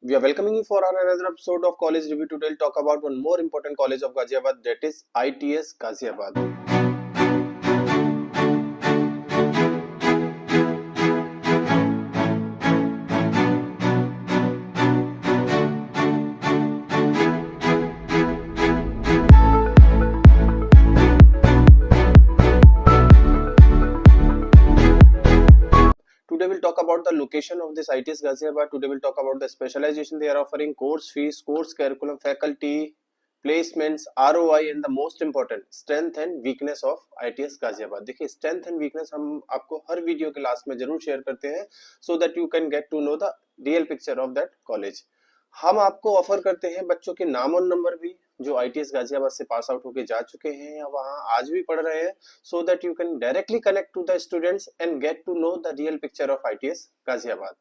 We are welcoming you for our another episode of College Review. Today we'll talk about one more important college of Ghaziabad, that is ITS Ghaziabad. Today we'll talk about the location of this ITS Ghaziabad. Today we'll talk about the specialization they are offering, course fees, course curriculum, faculty, placements, ROI and the most important strength and weakness of ITS Ghaziabad. देखिए strength and weakness हम आपको हर video के last में जरूर share करते हैं so that you can get to know the real picture of that college. हम आपको ऑफर करते हैं बच्चों के नाम और नंबर भी जो ITS गाजियाबाद से पास आउट होके जा चुके हैं या वहां आज भी पढ़ रहे हैं, so that you can directly connect to the students and get to know the real picture of ITS Ghaziabad.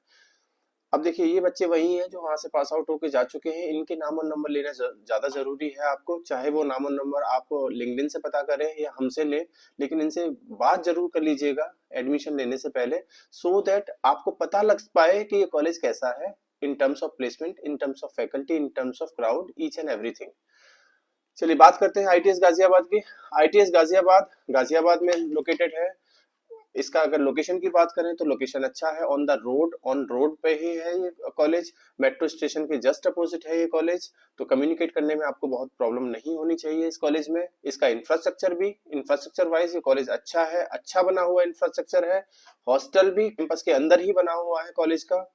अब देखिए ये बच्चे वही हैं जो वहां से पास आउट होके जा चुके हैं. इनके नाम और नंबर लेना ज्यादा जरूरी है आपको, चाहे वो नाम और नंबर आप लिंक्डइन से पता करें या हमसे लें, लेकिन इनसे बात जरूर कर लीजिएगा एडमिशन लेने से पहले, सो दैट आपको पता लग पाए कि ये कॉलेज कैसा है in terms of placement, in terms of faculty, in terms of crowd, each and everything. चलिए बात करते हैं ITS गाजियाबाद की. ITS गाजियाबाद गाजियाबाद में लोकेटेड है. इसका अगर लोकेशन की बात करें तो लोकेशन अच्छा है, ऑन रोड पे ही है ये कॉलेज, मेट्रो स्टेशन के जस्ट अपोजिट है ये कॉलेज, तो कम्युनिकेट करने में आपको बहुत प्रॉब्लम नहीं होनी चाहिए इस कॉलेज में. इसका इंफ्रास्ट्रक्चर वाइज ये कॉलेज अच्छा है, अच्छा बना हुआ इंफ्रास्ट्रक्चर है. हॉस्टल भी कैंपस के अंदर ही बना हुआ है कॉलेज का.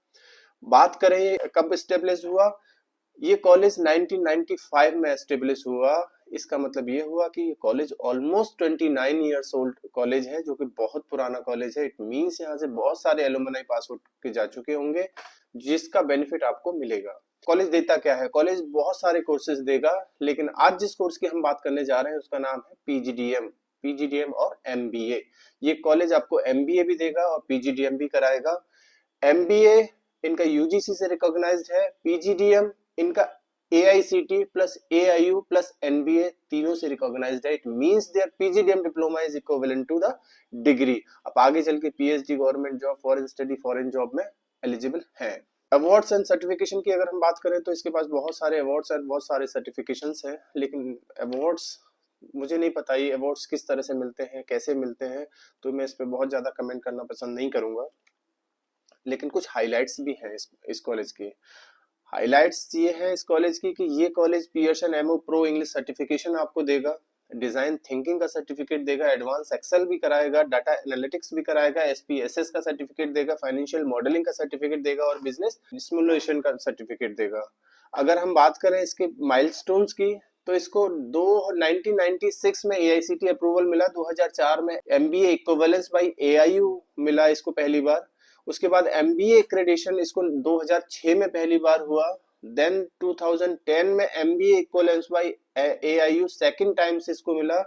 बात करें कब स्टेब्लिश हुआ, ये कॉलेज 1995 में स्टेब्लिश हुआ. इसका मतलब ये हुआ कि ये college almost 29 years old college है, जो कि बहुत पुराना कॉलेज है. इट मींस यहाँ से बहुत सारे एलुमनाई पास आउट के जा चुके होंगे, जिसका बेनिफिट आपको मिलेगा. कॉलेज देता क्या है? कॉलेज बहुत सारे कोर्सेज देगा, लेकिन आज जिस कोर्स की हम बात करने जा रहे हैं उसका नाम है पीजीडीएम और एमबीए. ये कॉलेज आपको एमबीए भी देगा और पीजीडीएम भी कराएगा. एमबीए इनका यूजीसी से रिकॉग्नाइज्ड है, पीजीडीएम इनका AICT plus AIU plus NBA तीनों से रिकॉग्नाइज्ड है. It means their PGDM diploma is equivalent to the degree. अब आगे चल के PhD, government job, foreign study, foreign job में एलिजिबल है. अवार्ड्स एंड सर्टिफिकेशन की अगर हम बात करें तो इसके पास बहुत सारे अवार्ड्स और बहुत सारे सर्टिफिकेशंस हैं, लेकिन अवार्ड्स मुझे नहीं पता ये अवार्ड्स किस तरह से मिलते हैं, कैसे मिलते हैं, तो मैं इस पे बहुत ज्यादा कमेंट करना पसंद नहीं करूंगा. लेकिन कुछ हाइलाइट्स भी हैं इस कॉलेज की. हाइलाइट्स ये है इस कॉलेज की कि ये college Pearson MO pro English certification आपको देगा, डिजाइन थिंकिंग का सर्टिफिकेट देगा, एडवांस एक्सेल भी कराएगा, डाटा एनालिटिक्स भी कराएगा, एसपीएसएस का सर्टिफिकेट देगा, फाइनेंशियल मॉडलिंग का सर्टिफिकेट देगा और बिजनेस सिमुलेशन का सर्टिफिकेट देगा. अगर हम बात करें इसके माइलस्टोन्स की तो इसको 1996 में एआईसीटी अप्रूवल मिला, 2004 में एमबीए इक्विवेलेंस बाय एआईयू मिला इसको पहली बार. उसके बाद एमबीए एक्रेडिशन इसको 2006 में पहली बार हुआ. देन 2010 में MBA equivalence by AIU second time से इसको मिला.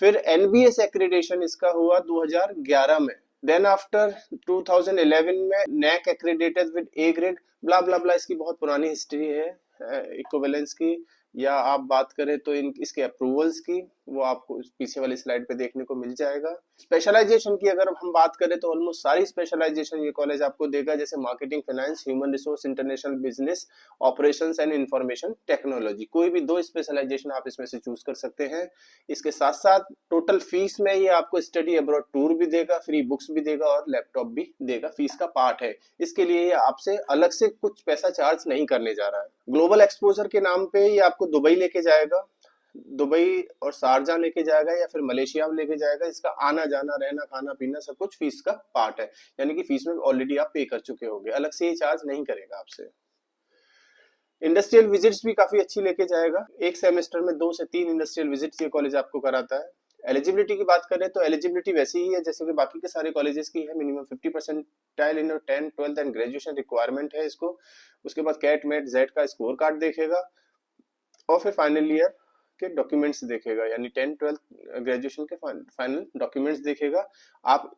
फिर एनबीएस एक्रेडिशन इसका हुआ 2011 में. देन आफ्टर 2011 में NAAC accredited with A grade, blah blah blah. इसकी बहुत पुरानी हिस्ट्री है इक्विवेलेंस की, या आप बात करें तो इसके अप्रूवल्स की, वो आपको पीछे वाली स्लाइड पे देखने को मिल जाएगा. स्पेशलाइजेशन की अगर हम बात करें तो ऑलमोस्ट सारी स्पेशलाइजेशन ये कॉलेज आपको देगा, जैसे marketing, finance, human resource, international business, operations and information technology. कोई भी 2 स्पेशलाइजेशन आप इसमें से चूज कर सकते हैं. इसके साथ साथ टोटल फीस में ये आपको स्टडी अब्रॉड टूर भी देगा, फ्री बुक्स भी देगा और लैपटॉप भी देगा. फीस का पार्ट है. इसके लिए ये आपसे अलग से कुछ पैसा चार्ज नहीं करने जा रहा है. ग्लोबल एक्सपोजर के नाम पे ये आपको दुबई लेके जाएगा, दुबई और शारजा लेके जाएगा या फिर मलेशिया में लेके जाएगा. इसका आना जाना, रहना, खाना पीना सब कुछ फीस का पार्ट है, यानी कि फीस में ऑलरेडी आप पे कर चुके होंगे, अलग से ये चार्ज नहीं करेगा आपसे. इंडस्ट्रियल विजिट्स भी काफी अच्छी लेके जाएगा. एक सेमेस्टर में 2 से 3 इंडस्ट्रियल विजिट्स ये कॉलेज आपको कराता है. एलिजिबिलिटी की बात करें तो एलिजिबिलिटी वैसी ही है जैसे कि बाकी के सारे कॉलेजेस की है. Minimum 50% in 10th 12th and graduation requirement है इसको. उसके बाद कैट मेट जेड का स्कोर कार्ड देखेगा और फिर फाइनल ईयर के डॉक्यूमेंट्स देखेगा, यानी 10th 12th ग्रेजुएशन के फाइनल डॉक्यूमेंट्स देखेगा. आप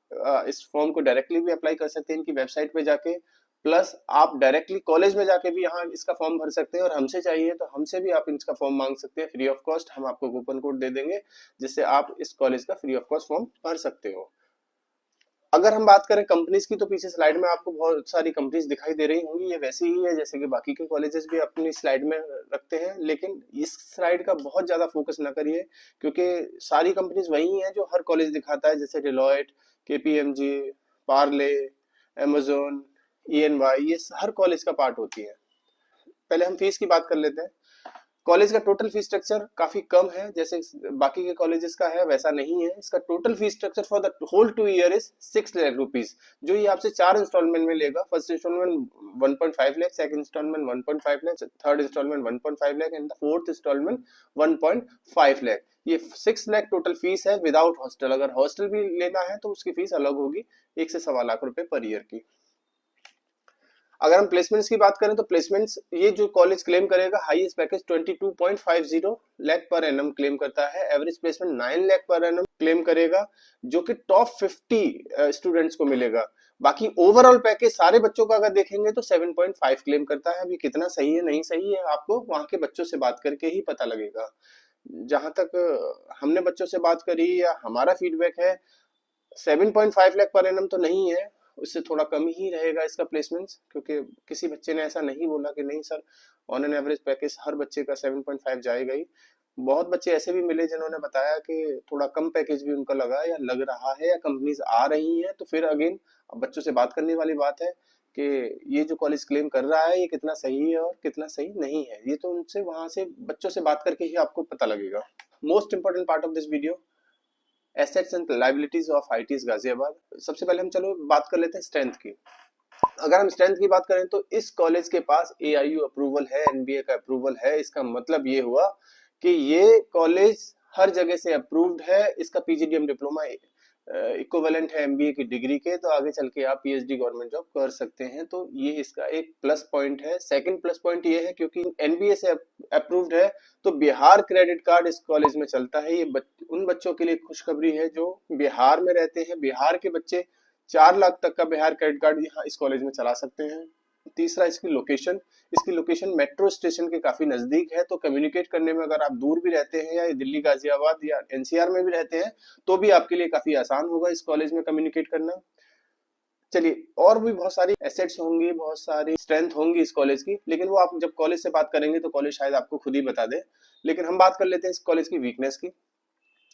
इस फॉर्म को डायरेक्टली भी अप्लाई कर सकते हैं इनकी वेबसाइट पे जाके, प्लस आप डायरेक्टली कॉलेज में जाके भी यहाँ इसका फॉर्म भर सकते हैं, और हमसे चाहिए तो हमसे भी आप इसका फॉर्म मांग सकते हैं फ्री ऑफ कॉस्ट. हम आपको कूपन कोड दे देंगे जिससे आप इस कॉलेज का फ्री ऑफ कॉस्ट फॉर्म भर सकते हो. अगर हम बात करें कंपनीज की, तो पीछे स्लाइड में आपको बहुत सारी कंपनीज दिखाई दे रही होंगी, ये वैसी ही है जैसे कि बाकी के कॉलेजेस भी अपनी स्लाइड में रखते हैं, लेकिन इस स्लाइड का बहुत ज्यादा फोकस ना करिए, क्योंकि सारी कंपनीज वही हैं जो हर कॉलेज दिखाता है, जैसे डिलॉयट, केपीएमजी, पार्ले, अमेजोन, ईएनवाई, ये हर कॉलेज का पार्ट होती है। पहले हम फीस की बात कर लेते हैं। कॉलेज का टोटल फीस स्ट्रक्चर काफी कम है, जैसे बाकी के कॉलेजेस का है वैसा नहीं है। इसका total fees structure for the whole 2 year is 6 lakh rupees, जो ये आपसे 4 इंस्टॉलमेंट में लेगा। First instalment 1.5 lakh, second instalment 1.5 lakh, third instalment 1.5 lakh and the fourth instalment 1.5 lakh. ये 6 लाख टोटल फीस है विदाउट हॉस्टल। अगर हॉस्टल भी लेना है तो उसकी फीस अलग होगी, 1 से 1.25 लाख रुपए पर ईयर की। अगर हम प्लेसमेंट्स की बात करें तो प्लेसमेंट्स ये जो कॉलेज क्लेम करेगा, highest package 22.50 lakh per annum claim करता है। Average placement 9 lakh per annum claim करेगा, जो कि टॉप 50 स्टूडेंट्स को मिलेगा। बाकी ओवरऑल पैकेज सारे बच्चों का अगर देखेंगे तो 7.5 क्लेम करता है। अभी कितना सही है नहीं सही है आपको वहां के बच्चों से बात करके ही पता लगेगा। जहां तक हमने बच्चों से बात करी या हमारा फीडबैक है, 7.5 लाख पर एनम तो नहीं है, उससे थोड़ा कम ही रहेगा इसका प्लेसमेंट्स, क्योंकि किसी बच्चे ने ऐसा नहीं बोला कि नहीं sir on an average package हर बच्चे का 7.5 जाएगा ही। बहुत बच्चे ऐसे भी मिले जिन्होंने बताया कि थोड़ा कम पैकेज भी उनका लगा या लग रहा है या कंपनीज आ रही हैं। तो फिर अगेन बच्चों से बात करने वाली बात है कि ये जो कॉलेज क्लेम कर रहा है ये कितना सही है और कितना सही नहीं है, ये तो उनसे वहां से बच्चों से बात करके ही आपको पता लगेगा। Most important part of this video, assets and liabilities of ITs Ghaziabad. सबसे पहले हम चलो बात कर लेते हैं स्ट्रेंथ की। अगर हम स्ट्रेंथ की बात करें तो इस कॉलेज के पास एआईयू अप्रूवल है, एनबीए का अप्रूवल है। इसका मतलब ये हुआ कि ये कॉलेज हर जगह से अप्रूव्ड है। इसका पीजीडीएम डिप्लोमा इक्विवेलेंट है एमबीए की डिग्री के, तो आगे चल के आप पीएचडी गवर्नमेंट जॉब कर सकते हैं। तो ये इसका एक प्लस पॉइंट है। सेकंड प्लस पॉइंट ये है क्योंकि एनबीए से अप्रूव्ड है तो बिहार क्रेडिट कार्ड इस कॉलेज में चलता है। ये उन बच्चों के लिए खुशखबरी है जो बिहार में रहते हैं। बिहार के बच्चे 4 लाख तक का बिहार क्रेडिट कार्ड यहाँ इस कॉलेज में चला सकते हैं। तीसरा इसकी लोकेशन, इसकी लोकेशन मेट्रो स्टेशन के काफी नजदीक है, तो कम्युनिकेट करने में अगर आप दूर भी रहते हैं या दिल्ली गाजियाबाद या एनसीआर में भी रहते हैं तो भी आपके लिए काफी आसान होगा इस कॉलेज में कम्युनिकेट करना। चलिए, और भी बहुत सारी एसेट्स होंगी, बहुत सारी स्ट्रेंथ होंगी इस कॉलेज की, लेकिन वो आप जब कॉलेज से बात करेंगे तो कॉलेज शायद आपको खुद ही बता दे। लेकिन हम बात कर लेते हैं इस कॉलेज की वीकनेस की।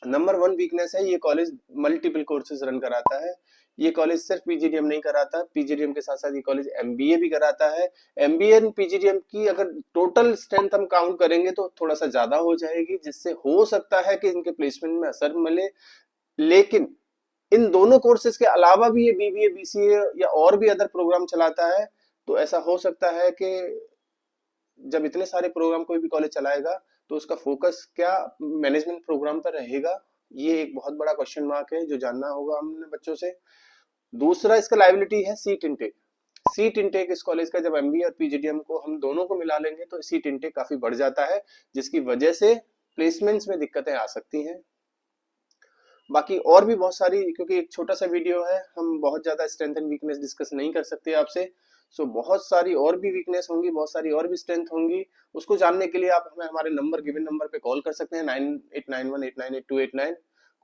नंबर 1 वीकनेस है, ये कॉलेज मल्टीपल कोर्सेज रन कराता है। ये कॉलेज सिर्फ पीजीडीएम नहीं कराता, पीजीडीएम के साथ साथ ये कॉलेज एमबीए भी कराता है। एमबीए एंड पीजीडीएम की अगर टोटल स्ट्रेंथ हम काउंट करेंगे तो थोड़ा सा ज्यादा हो जाएगी, जिससे हो सकता है कि इनके प्लेसमेंट में असर मिले। लेकिन इन दोनों कोर्सेज के अलावा भी ये बीबीए बीसीए या और भी अदर प्रोग्राम चलाता है। तो ऐसा हो सकता है कि जब इतने सारे प्रोग्राम कोई भी कॉलेज चलाएगा तो उसका फोकस क्या मैनेजमेंट प्रोग्राम पर रहेगा, ये एक बहुत बड़ा क्वेश्चन मार्क है जो जानना होगा हमने बच्चों से। दूसरा इसका लाइबिलिटी है सीट इनटेक। सीट इनटेक इस कॉलेज का जब एमबीए और पीजीडीएम को हम दोनों को मिला लेंगे तो सीट इनटेक काफी बढ़ जाता है, जिसकी वजह से प्लेसमेंट्स में दिक्कतें आ सकती हैं। बाकी और भी बहुत सारी, क्योंकि एक छोटा सा वीडियो है, हम बहुत ज्यादा स्ट्रेंथ एंड वीकनेस डिस्कस नहीं कर सकते आपसे। सो बहुत सारी और भी वीकनेस होंगी, बहुत सारी और भी स्ट्रेंथ होंगी। उसको जानने के लिए आप हमें हमारे नंबर गिवन नंबर पे कॉल कर सकते हैं 9891898289।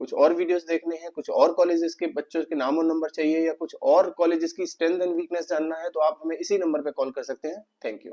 कुछ और वीडियोस देखने हैं, कुछ और कॉलेजेस के बच्चों के नाम और नंबर चाहिए या कुछ और कॉलेजेस की स्ट्रेंथ एंड वीकनेस जानना है तो आप हमें इसी नंबर पे कॉल कर सकते हैं। Thank you.